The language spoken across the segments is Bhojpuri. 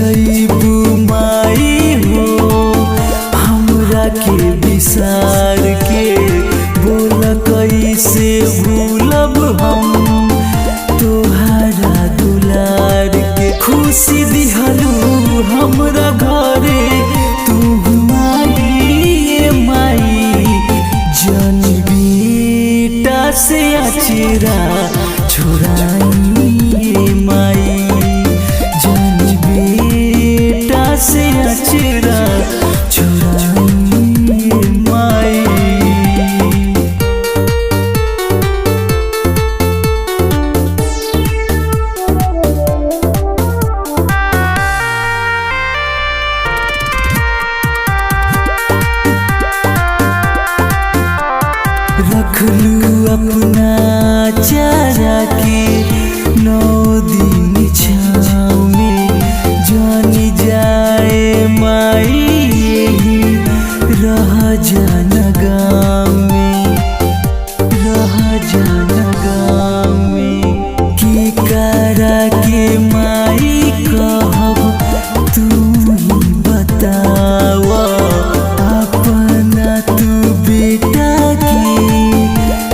जईबू माई हो हमरा के विसार के, बोल कैसे भूलब हम तोहरा दुलार के। खुशी दिहलू हमरा घरे तू माई माई, जन बेटा से अचेरा छोड़ाई माई, जन बेटा से अचेरा छोड़ाई माई। रखलू अपना चारा के 9 दिन छाँव में, जान जाए माई यही रह जाना गाँव में, रह जाना गाँव में। के करा के माई कहब तू ही बतावा, अपना तू बेटा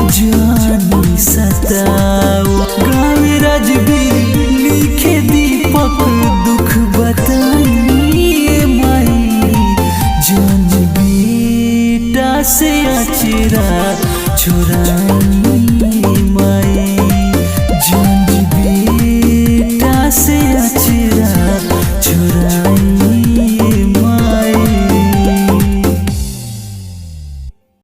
जानी सतावा। गावे राजवीर लिखे दीपक दुख बताइए माई, जन बेटा से अचेरा छोड़ाई।